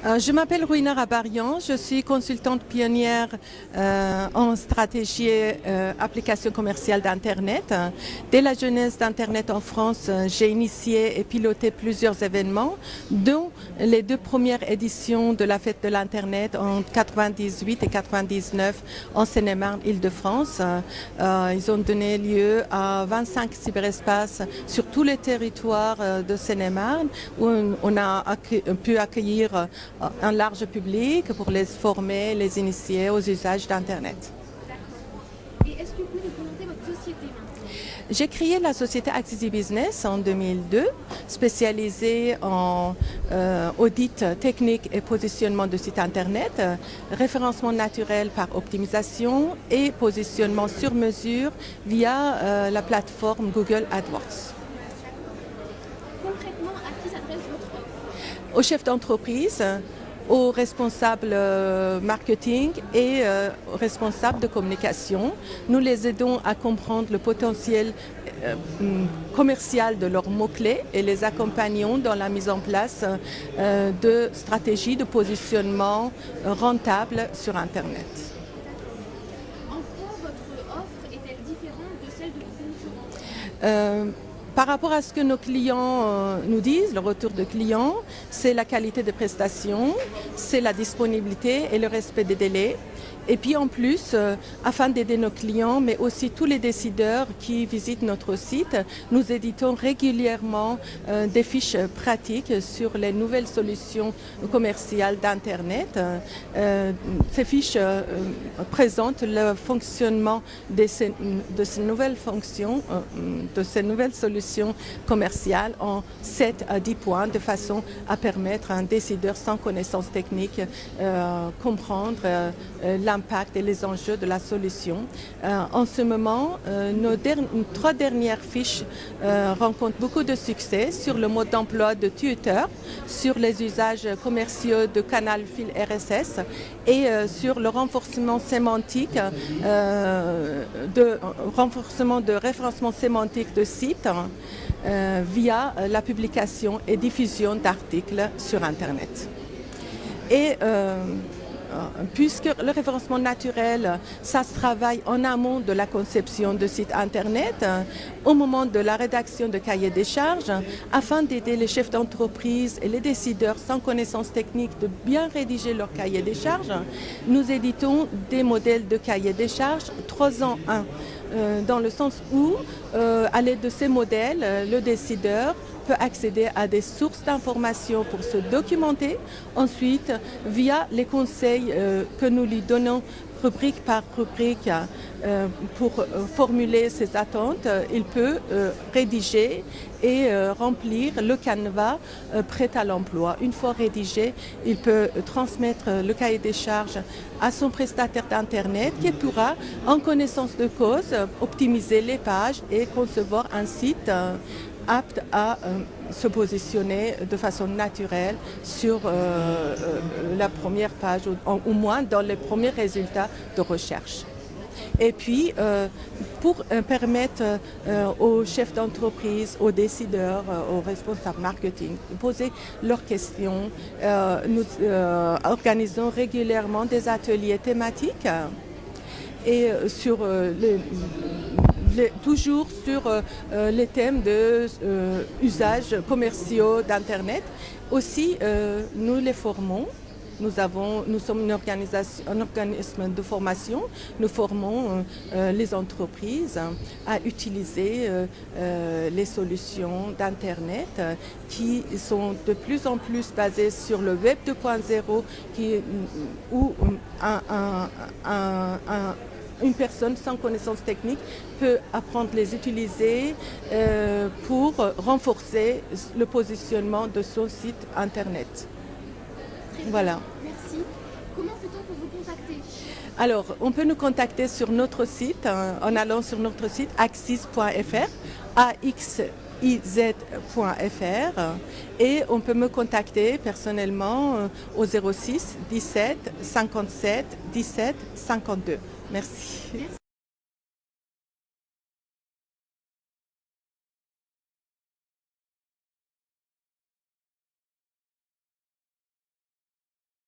Je m'appelle Rouina Rabarian, je suis consultante pionnière en stratégie application commerciale d'Internet. Dès la genèse d'Internet en France, j'ai initié et piloté plusieurs événements, dont les deux premières éditions de la fête de l'Internet en 98 et 99 en Seine-et-Marne, Île-de-France. Ils ont donné lieu à 25 cyberespaces sur tous les territoires de Seine-et-Marne où on a pu accueillir un large public pour les former, les initier aux usages d'Internet. Et est-ce que vous pouvez nous présenter votre société maintenant? J'ai créé la société Axis Business en 2002, spécialisée en audit technique et positionnement de sites Internet, référencement naturel par optimisation et positionnement sur mesure via la plateforme Google AdWords. Concrètement, à qui s'adresse votre offre? Aux chefs d'entreprise, aux responsables marketing et aux responsables de communication. Nous les aidons à comprendre le potentiel commercial de leurs mots-clés et les accompagnons dans la mise en place de stratégies de positionnement rentables sur Internet. En quoi votre offre est-elle différente de celle de vos concurrents? Par rapport à ce que nos clients nous disent, le retour de clients, c'est la qualité de prestation, c'est la disponibilité et le respect des délais. Et puis en plus, afin d'aider nos clients, mais aussi tous les décideurs qui visitent notre site, nous éditons régulièrement des fiches pratiques sur les nouvelles solutions commerciales d'Internet. Ces fiches présentent le fonctionnement de ces nouvelles fonctions, de ces nouvelles solutions commerciales en 7 à 10 points, de façon à permettre à un décideur sans connaissance technique comprendre l'impact et les enjeux de la solution. En ce moment, nos 3 dernières fiches rencontrent beaucoup de succès sur le mode d'emploi de Twitter, sur les usages commerciaux de canal fil RSS et sur le renforcement sémantique, renforcement de référencement sémantique de sites via la publication et diffusion d'articles sur Internet. Et puisque le référencement naturel, ça se travaille en amont de la conception de sites Internet, au moment de la rédaction de cahiers des charges, afin d'aider les chefs d'entreprise et les décideurs sans connaissance technique de bien rédiger leur cahier des charges, nous éditons des modèles de cahiers des charges 3 en 1, dans le sens où, à l'aide de ces modèles, le décideur peut accéder à des sources d'informations pour se documenter. Ensuite, via les conseils que nous lui donnons rubrique par rubrique pour formuler ses attentes, il peut rédiger et remplir le canevas prêt à l'emploi. Une fois rédigé, il peut transmettre le cahier des charges à son prestataire d'Internet qui pourra, en connaissance de cause, optimiser les pages et concevoir un site apte à se positionner de façon naturelle sur la première page, ou au moins dans les premiers résultats de recherche. Et puis, pour permettre aux chefs d'entreprise, aux décideurs, aux responsables marketing de poser leurs questions, nous organisons régulièrement des ateliers thématiques et sur toujours sur les thèmes de usages commerciaux d'Internet. Aussi, nous les formons. Nous sommes un organisme de formation. Nous formons les entreprises à utiliser les solutions d'Internet qui sont de plus en plus basées sur le Web 2.0 où une personne sans connaissance technique peut apprendre à les utiliser pour renforcer le positionnement de son site Internet. Voilà. Merci. Comment fait-on pour vous contacter? Alors, on peut nous contacter sur notre site, en allant sur notre site axis.fr, axiz.fr, et on peut me contacter personnellement au 06 17 57 17 52. Merci.